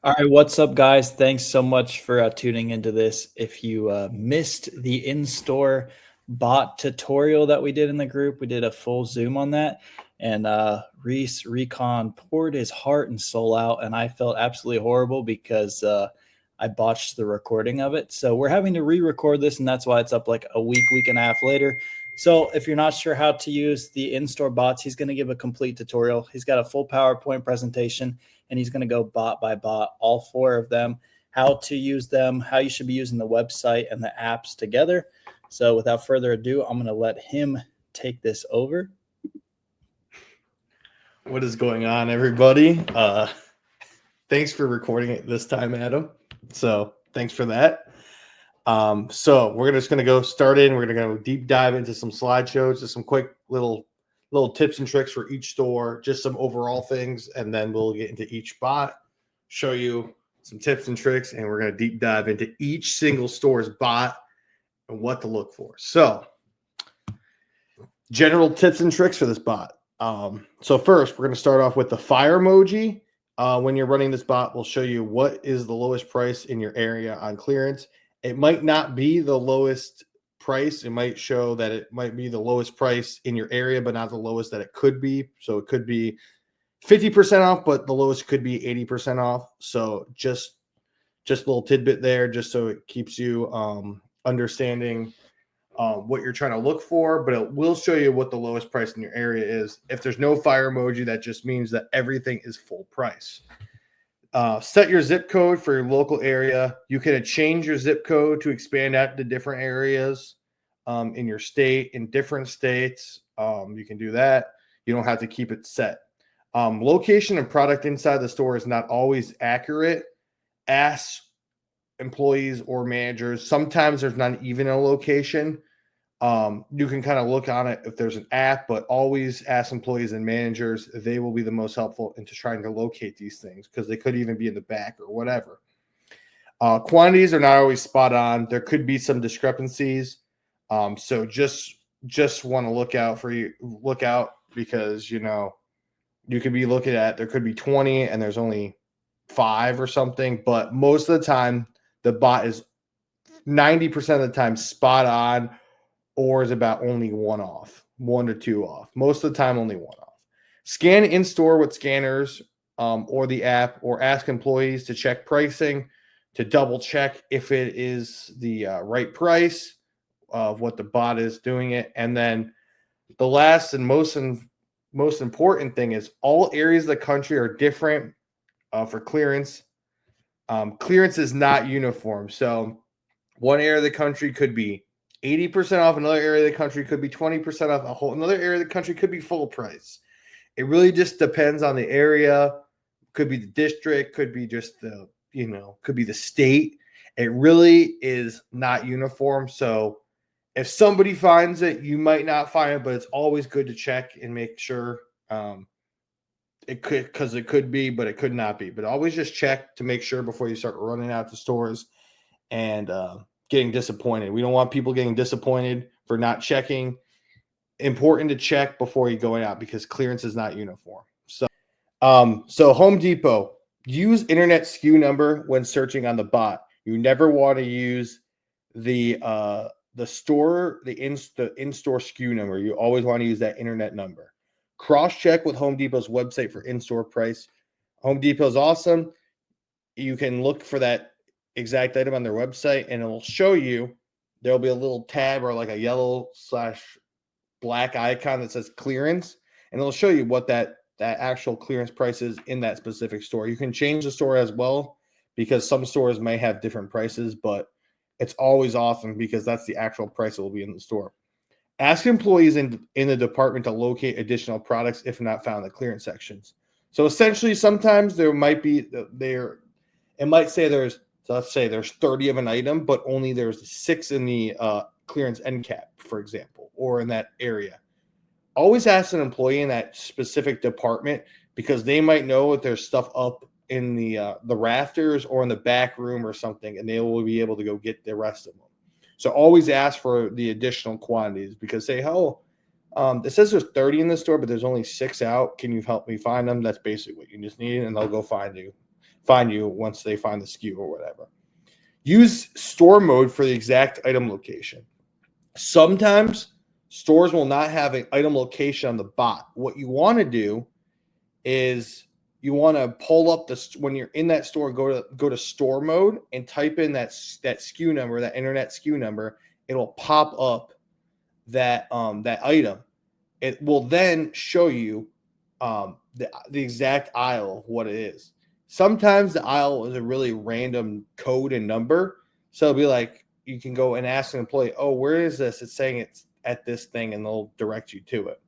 All right, what's up, guys? Thanks so much for tuning into this. If you missed the in-store bot tutorial that we did in the group, we did a full Zoom on that, and Reese Recon poured his heart and soul out, and I felt absolutely horrible because I botched the recording of it. So we're having to re-record this, and that's why it's up like a week and a half later. So if you're not sure how to use the in-store bots, he's going to give a complete tutorial. He's got a full PowerPoint presentation, and he's going to go bot by bot, all four of them, how to use them, how you should be using the website and the apps together. So without further ado, I'm going to let him take this over. What is going on, everybody? Thanks for recording it this time, Adam. So thanks for that. So we're just going to go start in. We're going to go deep dive into some slideshows, just some quick little tips and tricks for each store, just some overall things, and then we'll get into each bot, show you some tips and tricks, and we're going to deep dive into each single store's bot and what to look for. So general tips and tricks for this bot. So first, we're going to start off with the fire emoji. When you're running this bot, we'll show you what is the lowest price in your area on clearance. It might not be the lowest price. It might show that it might be the lowest price in your area, but not the lowest that it could be. So it could be 50% off, but the lowest could be 80% off. So just a little tidbit there, just so it keeps you understanding what you're trying to look for, but it will show you what the lowest price in your area is. If there's no fire emoji, that just means that everything is full price. Set your zip code for your local area. You can change your zip code to expand out to different areas in your state, in different states. You can do that. You don't have to keep it set. Location and product inside the store is not always accurate. Ask employees or managers. Sometimes there's not even a location. You can kind of look on it if there's an app, but always ask employees and managers. They will be the most helpful into trying to locate these things, because they could even be in the back or whatever. Quantities are not always spot on. There could be some discrepancies. So just want to look out because, you could be looking at, there could be 20 and there's only 5 or something, but most of the time the bot is 90% of the time spot on, or is about only 1 to 2 off. Most of the time, only 1 off. Scan in store with scanners or the app, or ask employees to check pricing to double check if it is the right price of what the bot is doing it. And then the last and most important thing is all areas of the country are different for clearance. Clearance is not uniform. So one area of the country could be 80% off, another area of the country could be 20% off, another area of the country could be full price. It really just depends on the area. Could be the district, could be just the, could be the state. It really is not uniform. So if somebody finds it, you might not find it, but it's always good to check and make sure. It could, because it could be, but it could not be. But always just check to make sure before you start running out to stores and getting disappointed. We don't want people getting disappointed for not checking. Important to check before you go out, because clearance is not uniform. So Home Depot, use internet SKU number when searching on the bot. You never want to use the in-store SKU number. You always want to use that internet number. Cross-check with Home Depot's website for in-store price. Home Depot is awesome. You can look for that exact item on their website, and it'll show you. There'll be a little tab or like a yellow/black icon that says clearance, and it'll show you what that actual clearance price is in that specific store. You can change the store as well, because some stores may have different prices, but it's always awesome because that's the actual price that will be in the store. Ask employees in the department to locate additional products if not found in the clearance sections. So essentially, sometimes there might be it might say let's say there's 30 of an item, but only there's 6 in the clearance end cap, for example, or in that area. Always ask an employee in that specific department, because they might know if there's stuff up in the rafters or in the back room or something, and they will be able to go get the rest of them. So always ask for the additional quantities, because say, it says there's 30 in the store, but there's only 6 out. Can you help me find them? That's basically what you just need, and they'll go find you find you once they find the SKU or whatever. Use store mode for the exact item location. Sometimes stores will not have an item location on the bot. What you want to do is you want to pull up when you're in that store, go to store mode and type in that SKU number, that internet SKU number. It'll pop up that item. It will then show you the exact aisle of what it is. Sometimes the aisle is a really random code and number, so it'll be like you can go and ask an employee, "Oh, where is this?" It's saying it's at this thing, and they'll direct you to it.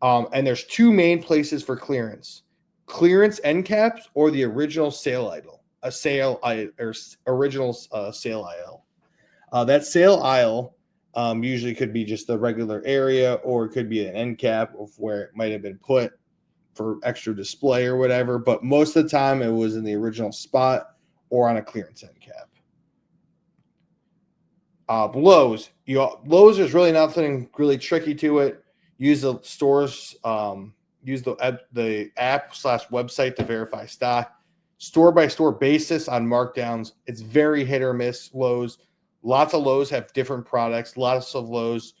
And there's two main places for clearance: clearance end caps or the original sale aisle, original sale aisle. That sale aisle usually could be just a regular area, or it could be an end cap of where it might have been put for extra display or whatever. But most of the time, it was in the original spot or on a clearance end cap. Lowe's, Lowe's, there's really nothing really tricky to it. Use the stores, use the app / website to verify stock. Store by store basis on markdowns. It's very hit or miss. Lowe's. Lots of Lowe's have different products. Lots of Lowe's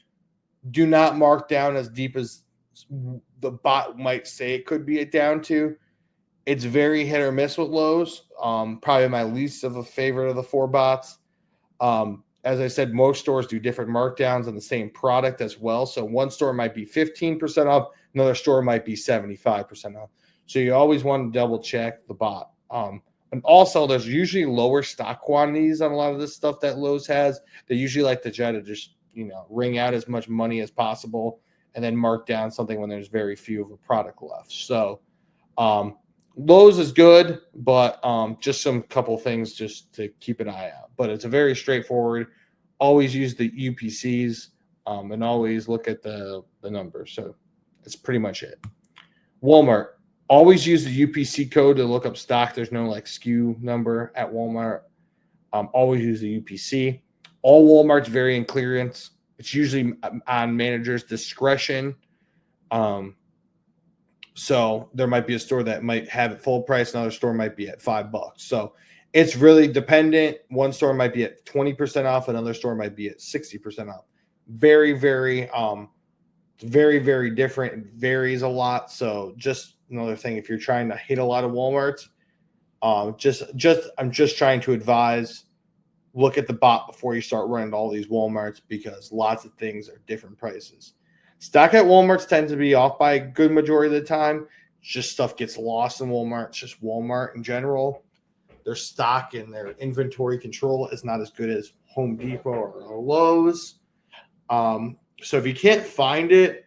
do not mark down as deep as the bot might say it could be down to. It's very hit or miss with Lowe's. Probably my least of a favorite of the 4 bots. As I said, most stores do different markdowns on the same product as well. So one store might be 15% off, another store might be 75% off. So you always want to double check the bot. And also, there's usually lower stock quantities on a lot of this stuff that Lowe's has. They usually like to try to just, wring out as much money as possible and then mark down something when there's very few of a product left. So Lowe's is good, but just some couple things just to keep an eye out. But it's a very straightforward. Always use the UPCs and always look at the numbers. So that's pretty much it. Walmart. Always use the UPC code to look up stock. There's no SKU number at Walmart. Always use the UPC. All Walmarts vary in clearance. It's usually on manager's discretion. So there might be a store that might have it full price. Another store might be at $5. So it's really dependent. One store might be at 20% off. Another store might be at 60% off. Very, very, very, very different. It varies a lot. So just another thing, if you're trying to hit a lot of Walmarts, I'm just trying to advise, look at the bot before you start running all these Walmarts, because lots of things are different prices. Stock at Walmarts tends to be off by a good majority of the time. Just stuff gets lost in Walmart. It's just Walmart in general. Their stock and their inventory control is not as good as Home Depot or Lowe's. So if you can't find it,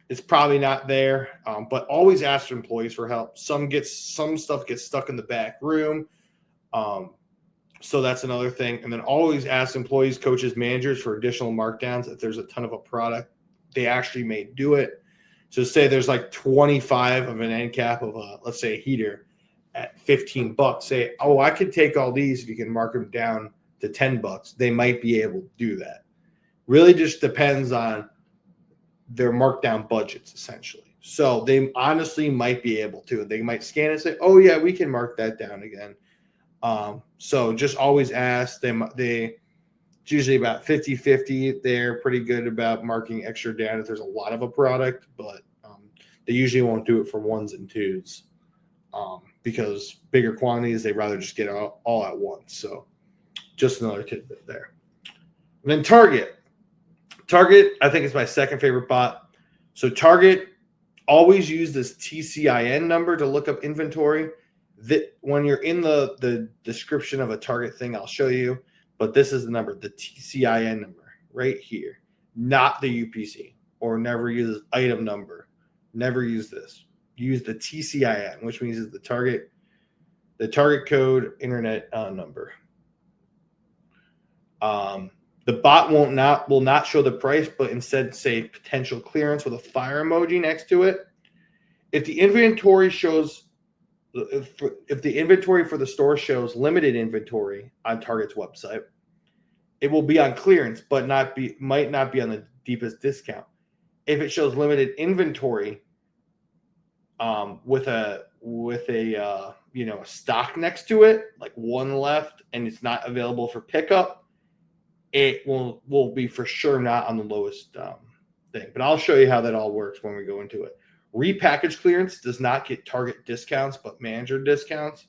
it's probably not there. But always ask your employees for help. Some stuff gets stuck in the back room. So that's another thing. And then always ask employees, coaches, managers for additional markdowns. If there's a ton of a product, they actually may do it. So say there's 25 of an end cap of let's say a heater at $15. Say, oh, I could take all these if you can mark them down to $10. They might be able to do that. Really just depends on their markdown budgets, essentially. So they honestly might be able to. They might scan and say, oh, yeah, we can mark that down again. So just always ask them. It's usually about 50-50. They're pretty good about marking extra down if there's a lot of a product, but they usually won't do it for ones and twos because bigger quantities, they'd rather just get it all at once. So just another tidbit there. And then Target. Target, I think, is my second favorite bot. So Target, always use this TCIN number to look up inventory. That when you're in the description of a Target thing, I'll show you. But this is the number, the TCIN number right here, not the UPC, or never use item number. Never use this. Use the TCIN, which means it's the target code internet number. The bot will not show the price, but instead say potential clearance with a fire emoji next to it. If the inventory for the store shows limited inventory on Target's website, it will be on clearance, but might not be on the deepest discount. If it shows limited inventory with a a stock next to it, like one left, and it's not available for pickup, it will be for sure not on the lowest thing. But I'll show you how that all works when we go into it. Repackaged clearance does not get Target discounts, but manager discounts.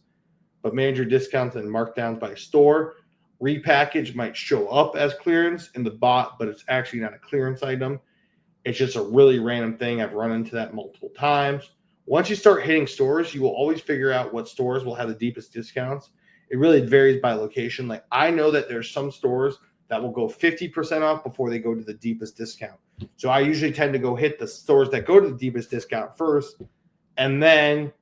But manager discounts and markdowns by store. Repackage might show up as clearance in the bot, but it's actually not a clearance item. It's just a really random thing. I've run into that multiple times. Once you start hitting stores, you will always figure out what stores will have the deepest discounts. It really varies by location. Like I know that there's some stores that will go 50% off before they go to the deepest discount. So I usually tend to go hit the stores that go to the deepest discount first, and then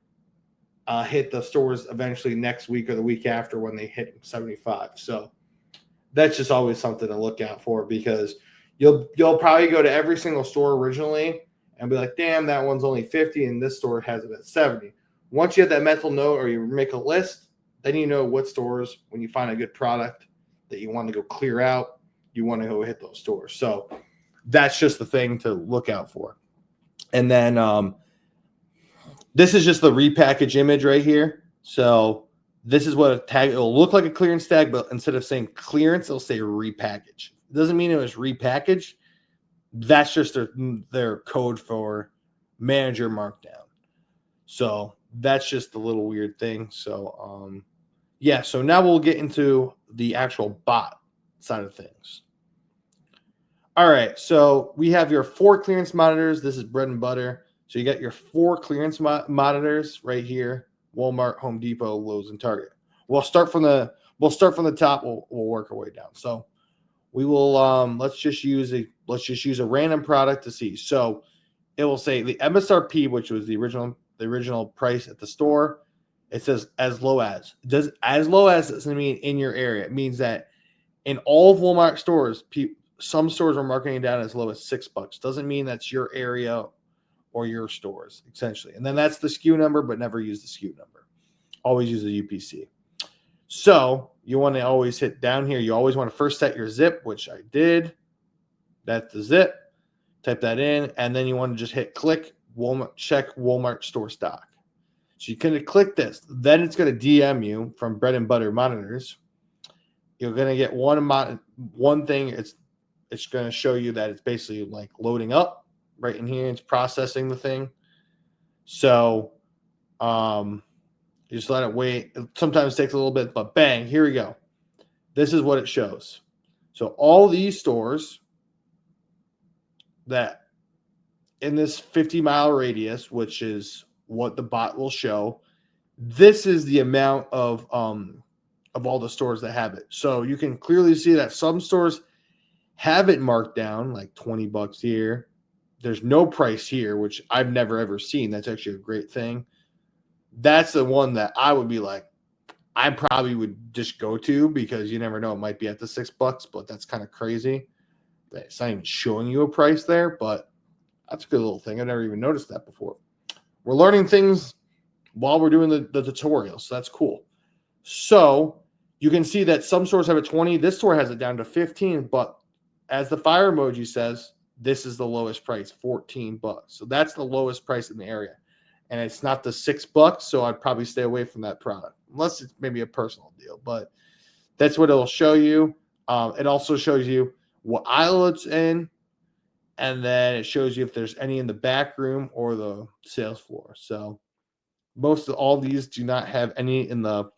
hit the stores eventually next week or the week after when they hit 75. So that's just always something to look out for, because you'll probably go to every single store originally and be like, damn, that one's only 50 and this store has it at 70. Once you have that mental note or you make a list, then you know what stores, when you find a good product that you want to go clear out, you want to go hit those stores. So that's just the thing to look out for. And then this is just the repackage image right here. So this is what a tag, it'll look like a clearance tag, but instead of saying clearance, it'll say repackage. It doesn't mean it was repackaged. That's just their code for manager markdown. So that's just a little weird thing. So yeah, so now we'll get into the actual bot side of things. All right, so we have your 4 clearance monitors. This is bread and butter. So you got your 4 clearance monitors right here: Walmart, Home Depot, Lowe's, and Target. We'll start from the top. We'll work our way down. So we will let's just use a random product to see. So it will say the MSRP, which was the original price at the store. It says as low as. As low as doesn't mean in your area. It means that in all of Walmart stores, some stores are marking it down as low as $6. Doesn't mean that's your area or your stores, essentially. And then that's the SKU number, but never use the SKU number. Always use the UPC. So you want to always hit down here. You always want to first set your zip, which I did. That's the zip. Type that in, and then you want to just hit click, Walmart, check Walmart store stock. So you can click this. Then it's going to DM you from Bread and Butter Monitors. You're going to get one thing. It's going to show you that it's basically like loading up right in here. It's processing the thing. So you just let it wait. It sometimes takes a little bit, but bang, here we go. This is what it shows. So all these stores that in this 50-mile radius, which is what the bot will show, this is the amount of all the stores that have it. So you can clearly see that some stores have it marked down like $20 here. There's no price here, which I've never ever seen. That's actually a great thing. That's the one that I would be like, I probably would just go to, because you never know, it might be at the $6, but that's kind of crazy. It's not even showing you a price there, but that's a good little thing. I've never even noticed that before. We're learning things while we're doing the tutorial, so that's cool. So you can see that some stores have a 20. This store has it down to 15, but as the fire emoji says, this is the lowest price, $14. So that's the lowest price in the area. And it's not the $6, so I'd probably stay away from that product, unless it's maybe a personal deal. But that's what it'll show you. It also shows you what aisle it's in, and then it shows you if there's any in the back room or the sales floor. So most of all these do not have any in the,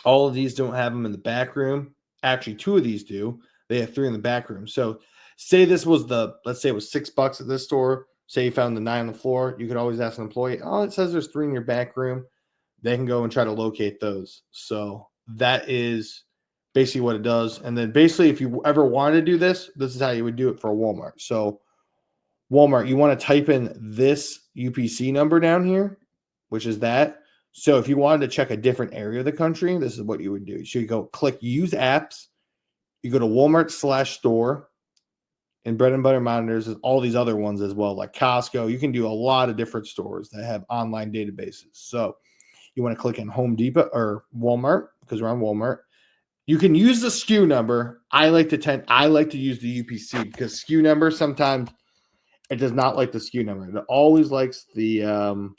all of these don't have them in the back room. Actually, 2 of these do. They have 3 in the back room. So say this was let's say it was $6 at this store. Say you found the 9 on the floor. You could always ask an employee, oh, it says there's 3 in your back room. They can go and try to locate those. So that is basically what it does. And then basically, if you ever wanted to do this, this is how you would do it for Walmart. So Walmart, you want to type in this UPC number down here, which is that. So if you wanted to check a different area of the country, this is what you would do. So you go click use apps. You go to Walmart/store, and Bread and Butter Monitors, all these other ones as well, like Costco. You can do a lot of different stores that have online databases. So you want to click on Home Depot or Walmart, because we're on Walmart. You can use the SKU number. I like to use the UPC, because SKU number sometimes it does not like the SKU number. It always likes the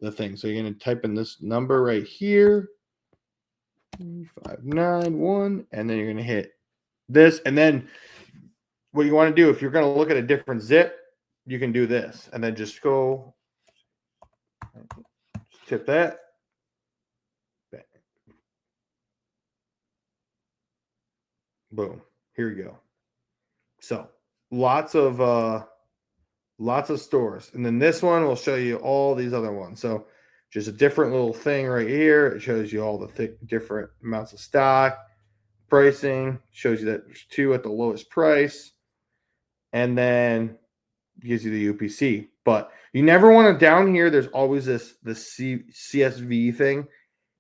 the thing. So you're going to type in this number right here, 591, and then you're going to hit this. And then what you want to do, if you're going to look at a different zip, you can do this. And then just go, tip that. Boom. Here we go. So lots of stores. And then this one will show you all these other ones. So just a different little thing right here. It shows you all the different amounts of stock, pricing, shows you that there's 2 at the lowest price, and then gives you the UPC. But you never want to, down here, there's always the CSV thing.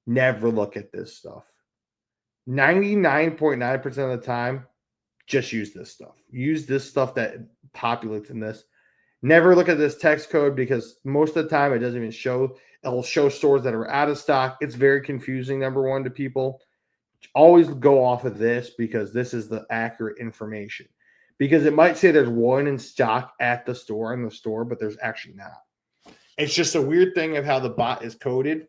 Never look at this stuff. 99.9% of the time, just use this stuff. Use this stuff that populates in this. Never look at this text code, because most of the time it doesn't even show. It'll show stores that are out of stock. It's very confusing, number one, to people. Always go off of this, because this is the accurate information. Because it might say there's 1 in stock at the store, but there's actually not. It's just a weird thing of how the bot is coded.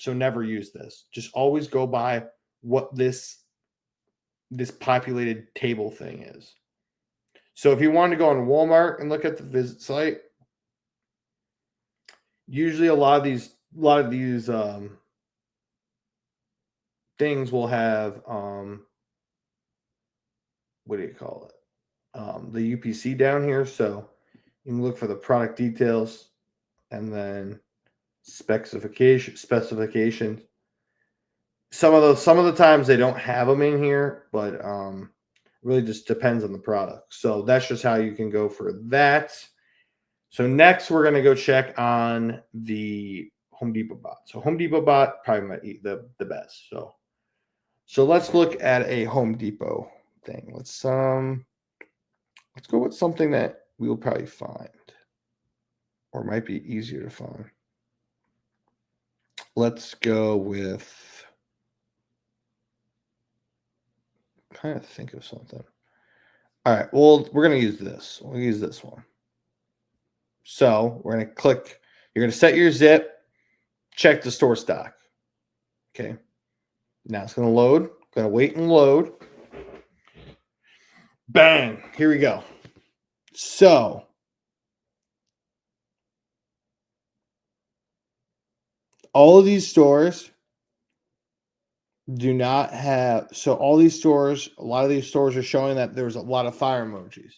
So never use this. Just always go by what this populated table thing is. So if you want to go on Walmart and look at the visit site, usually a lot of these things will have what do you call it? The UPC down here. So you can look for the product details and then specifications. Some of the times they don't have them in here, but really just depends on the product. So that's just how you can go for that. So next we're going to go check on the Home Depot bot. So Home Depot bot probably might be the best. So let's look at a Home Depot thing. Let's go with something that we will probably find, or might be easier to find. Let's go with, kind of think of something. All right, well, we're going to use this. We'll use this one. So we're going to click. You're going to set your zip, check the store stock. Okay. Now it's going to load. Going to wait and load. Bang. Here we go. So all of these stores do not have, so all these stores, a lot of these stores are showing that there's a lot of fire emojis.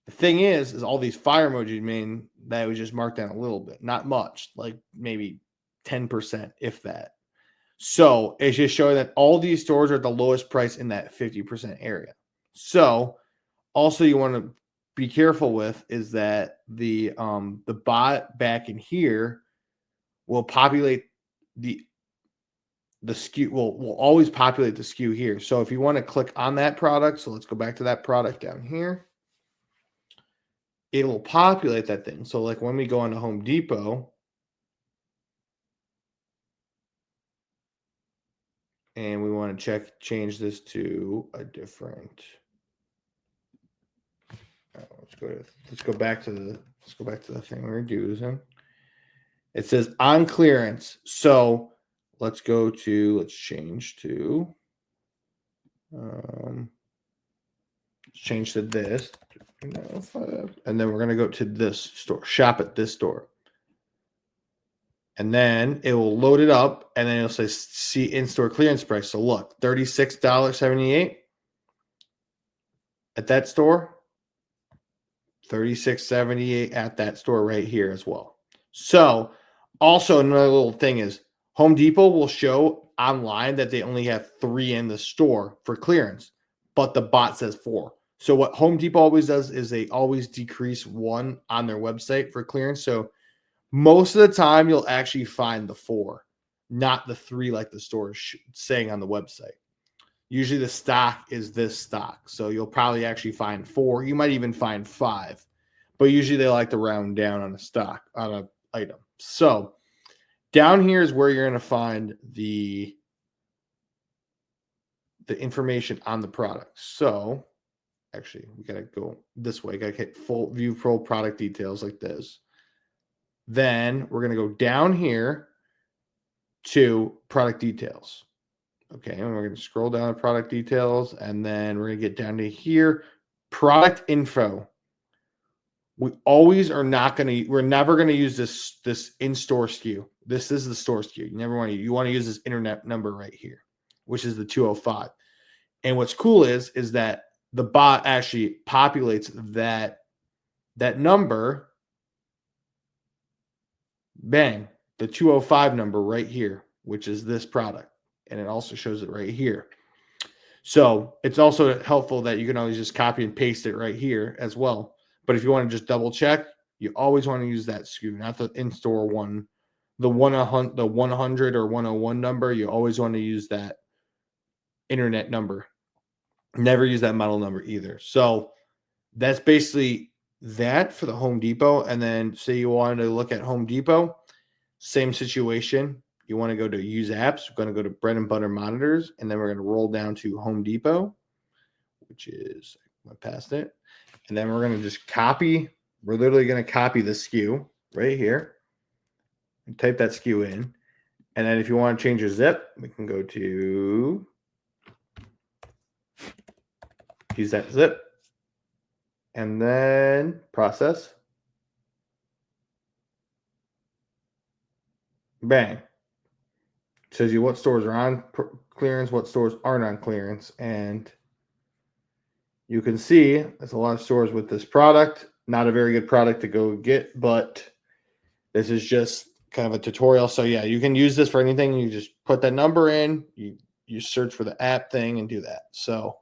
The thing is all these fire emojis mean that it was just marked down a little bit, not much, like maybe 10%, if that. So it's just showing that all these stores are at the lowest price in that 50% area. So also you want to be careful with is that the bot back in here will populate the SKU will always populate the SKU here. So if you want to click on that product, so let's go back to that product down here. It will populate that thing. So like when we go into Home Depot and we want to change this to a different. Let's go back to the thing we're using. It says on clearance. So let's change to this, and then we're going to go to this store, shop at this store, and then it will load it up, and then it'll say see in-store clearance price. So look, $36.78 at that store, $36.78 at that store right here as well. So also another little thing is Home Depot will show online that they only have 3 in the store for clearance, but the bot says 4. So what Home Depot always does is they always decrease 1 on their website for clearance. So most of the time you'll actually find the 4, not the 3 like the store is saying on the website. Usually the stock is this stock. So you'll probably actually find 4. You might even find 5. But usually they like to round down on an item. So down here is where you're going to find the information on the product. So actually, we got to go this way. Got to hit full view full product details like this. Then we're going to go down here to product details. Okay, and we're going to scroll down to product details, and then we're going to get down to here, product info. We always are not going to, we're never going to use this in-store SKU. This is the store SKU. You want to use this internet number right here, which is the 205. And what's cool is that the bot actually populates that number, bang, the 205 number right here, which is this product. And it also shows it right here. So it's also helpful that you can always just copy and paste it right here as well. But if you want to just double check, you always want to use that SKU, not the in-store one, the 100 or 101 number. You always want to use that internet number. Never use that model number either. So that's basically that for the Home Depot. And then say you wanted to look at Home Depot, same situation. You want to go to use apps. We're going to go to bread and butter monitors, and then we're going to roll down to Home Depot, which is, I went past it. And then we're going to just copy. We're literally going to copy the SKU right here and type that SKU in. And then if you want to change your zip, we can go to use that zip and then process. Bang. It shows you what stores are on clearance, what stores aren't on clearance. And you can see there's a lot of stores with this product. Not a very good product to go get, but this is just kind of a tutorial. So yeah, you can use this for anything. You just put that number in, you search for the app thing and do that. So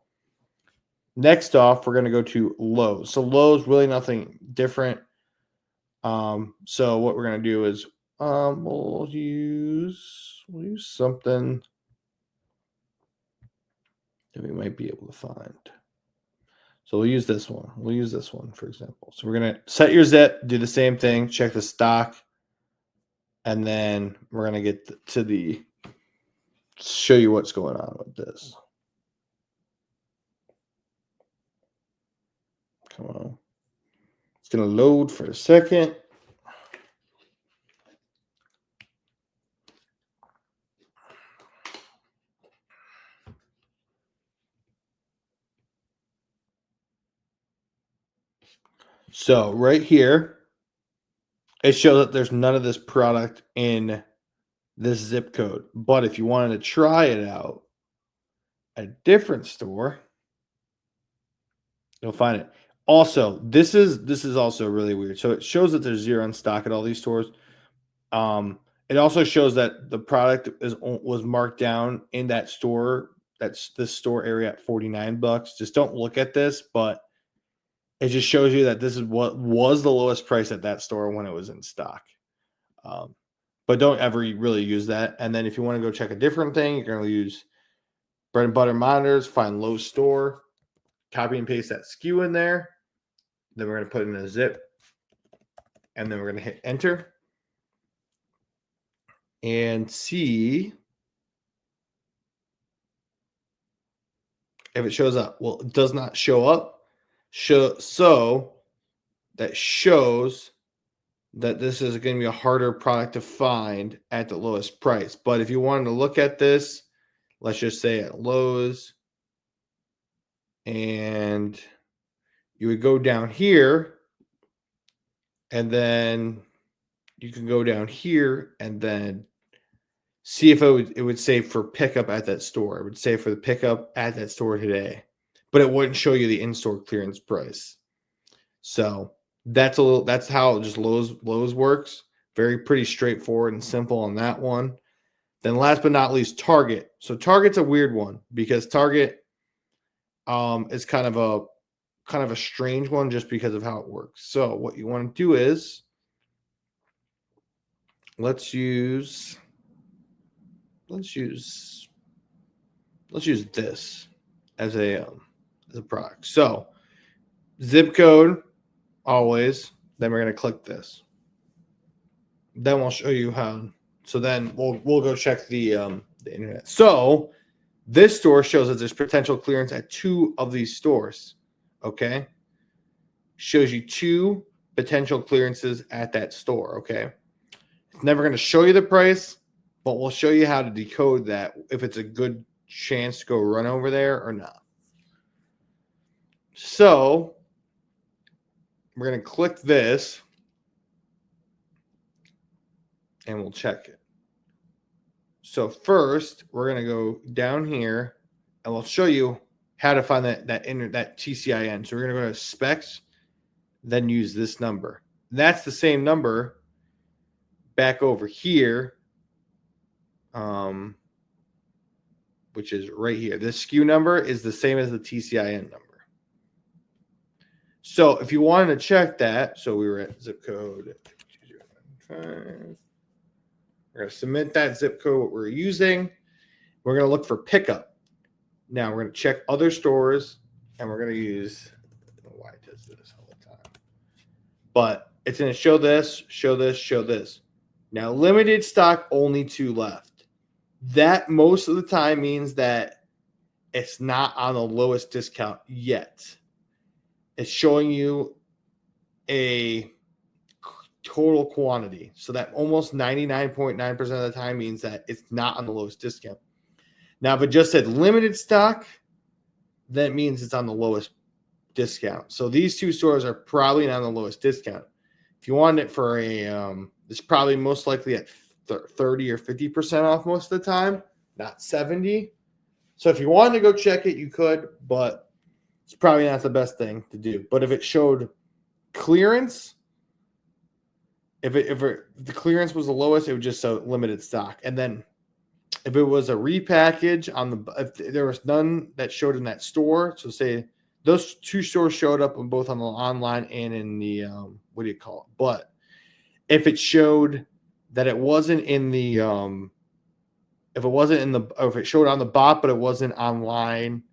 next off, we're going to go to Lowe. So Lowe's really nothing different. So what we're going to do is we'll use something that we might be able to find. So we'll use this one. We'll use this one, for example. So we're going to set your zip, do the same thing, check the stock, and then we're going to get to show you what's going on with this. Come on. It's going to load for a second. So right here, it shows that there's none of this product in this zip code. But if you wanted to try it out at a different store, you'll find it. Also, this is also really weird. So it shows that there's zero in stock at all these stores. It also shows that the product was marked down in that store. That's this store area at $49. Just don't look at this, but it just shows you that this is what was the lowest price at that store when it was in stock. But don't ever really use that. And then if you want to go check a different thing, you're going to use bread and butter monitors, find Lowe store, copy and paste that SKU in there. Then we're going to put it in a zip. And then we're going to hit enter. And see if it shows up. Well, it does not show up. So that shows that this is going to be a harder product to find at the lowest price. But if you wanted to look at this, let's just say at Lowe's, and you would go down here, and then you can go down here and then see if it would say for pickup at that store. It would say for the pickup at that store today, but it wouldn't show you the in-store clearance price. So that's how just Lowe's works. Pretty straightforward and simple on that one. Then last but not least, Target. So Target's a weird one because Target is kind of a strange one just because of how it works. So what you want to do is let's use this as a product. So zip code always, then we're going to click this. Then we'll show you how. So then we'll go check the internet. So this store shows that there's potential clearance at 2 of these stores. Okay. Shows you 2 potential clearances at that store. Okay. It's never going to show you the price, but we'll show you how to decode that if it's a good chance to go run over there or not. So we're going to click this and we'll check it. So first, we're going to go down here and we'll show you how to find that TCIN. So we're going to go to specs, then use this number. That's the same number back over here, which is right here. This SKU number is the same as the TCIN number. So if you wanted to check that, so we were at zip code 2015. We're going to submit that zip code, what we're using. We're going to look for pickup. Now we're going to check other stores, and we're going to use, I don't know why it does this all the time, but it's going to show this, show this, show this. Now limited stock, only 2 left. That most of the time means that it's not on the lowest discount yet. It's showing you a total quantity. So that almost 99.9% of the time means that it's not on the lowest discount. Now, if it just said limited stock, that means it's on the lowest discount. So these 2 stores are probably not on the lowest discount. If you want it for a, it's probably most likely at 30 or 50% off most of the time, not 70. So if you wanted to go check it, you could, but it's probably not the best thing to do. But if it showed clearance, if the clearance was the lowest, it would just show limited stock. And then if it was a repackage if there was none that showed in that store, so say those 2 stores showed up in both on the online and in the what do you call it? But if it showed that it wasn't in the if it showed on the bot but it wasn't online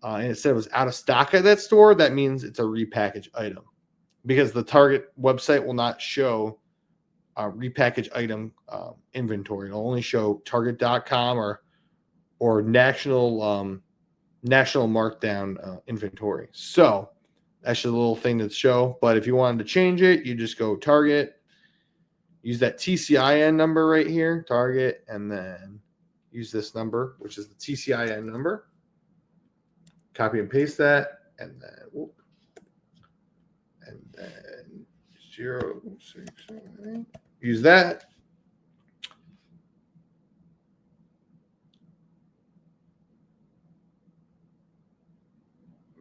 and it said it was out of stock at that store, that means it's a repackaged item, because the Target website will not show repackaged item inventory. It'll only show Target.com or national markdown inventory. So that's just a little thing to show. But if you wanted to change it, you just go Target, use that TCIN number right here, Target, and then use this number, which is the TCIN number. Copy and paste that, and then 069. Use that.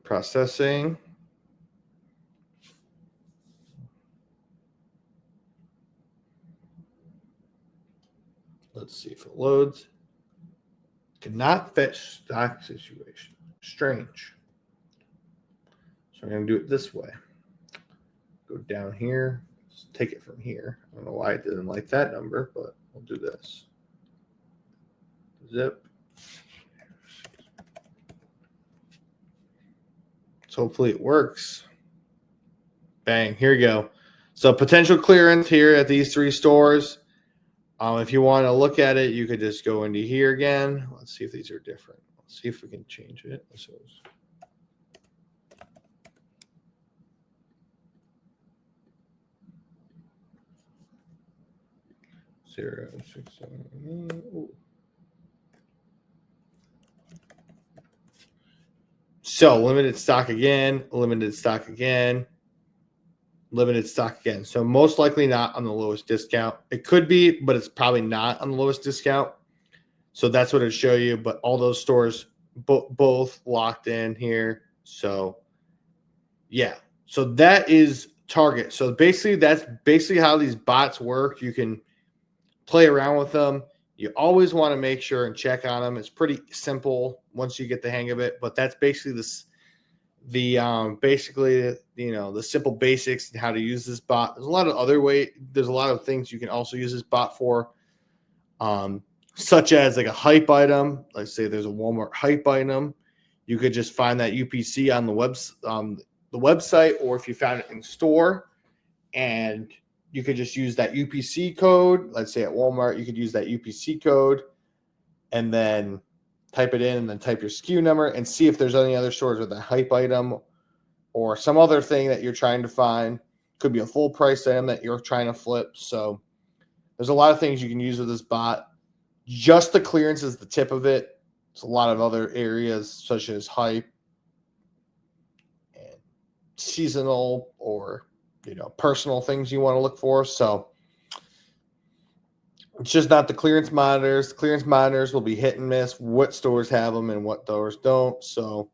Processing. Let's see if it loads. Cannot fetch stock situation. Strange. So I'm going to do it this way. Go down here. Just take it from here. I don't know why it didn't like that number, but we'll do this. Zip. So hopefully it works. Bang. Here we go. So potential clearance here at these 3 stores. If you want to look at it, you could just go into here again. Let's see if these are different. Let's see if we can change it. So 067. So limited stock again, limited stock again, limited stock again. So most likely not on the lowest discount. It could be, but it's probably not on the lowest discount. So that's what it'll show you. But all those stores both locked in here. So yeah. So that is Target. So basically that's basically how these bots work. You can play around with them. You always want to make sure and check on them. It's pretty simple once you get the hang of it. But that's basically the simple basics and how to use this bot. There's a lot of there's a lot of things you can also use this bot for, such as like a hype item. Let's say there's a Walmart hype item. You could just find that UPC on the website, or if you found it in store, and you could just use that UPC code. Let's say at Walmart, you could use that UPC code and then type it in and then type your SKU number and see if there's any other stores with a hype item or some other thing that you're trying to find. Could be a full price item that you're trying to flip. So There's a lot of things you can use with this bot. Just the clearance is the tip of it. There's a lot of other areas such as hype and seasonal or personal things you want to look for. So it's just not the clearance monitors. The clearance monitors will be hit and miss. What stores have them and what stores don't. So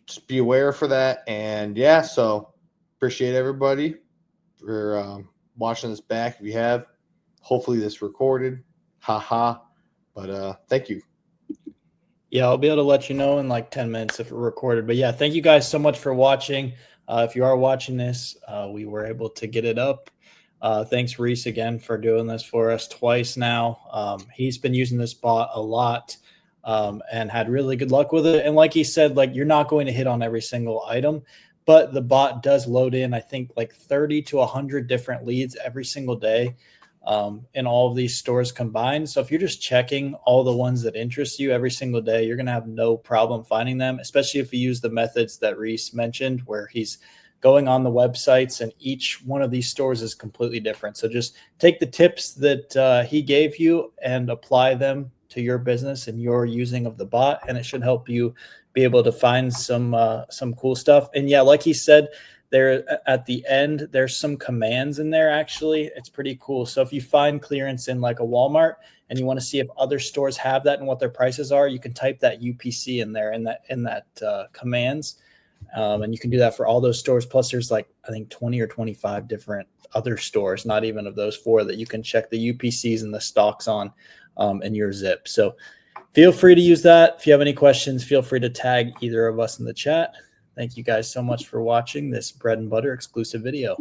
just be aware for that. And yeah, so appreciate everybody for watching this back. If you have, hopefully this recorded. Haha. But thank you. Yeah, I'll be able to let you know in like 10 minutes if it recorded. But yeah, thank you guys so much for watching. If you are watching this, we were able to get it up. Thanks, Reese, again for doing this for us twice now. He's been using this bot a lot and had really good luck with it. And like he said, like you're not going to hit on every single item, but the bot does load in, I think, like 30 to 100 different leads every single day in all of these stores combined. So if you're just checking all the ones that interest you every single day, you're going to have no problem finding them, especially if you use the methods that Reese mentioned, where he's going on the websites and each one of these stores is completely different. So just take the tips that he gave you and apply them to your business and your using of the bot, and it should help you be able to find some cool stuff. And yeah, like he said, there at the end, there's some commands in there. Actually, it's pretty cool. So if you find clearance in like a Walmart and you want to see if other stores have that and what their prices are, you can type that UPC in there in that commands. And you can do that for all those stores. Plus there's like, I think 20 or 25 different other stores, not even of those 4, that you can check the UPCs and the stocks on in your zip. So feel free to use that. If you have any questions, feel free to tag either of us in the chat. Thank you guys so much for watching this bread and butter exclusive video.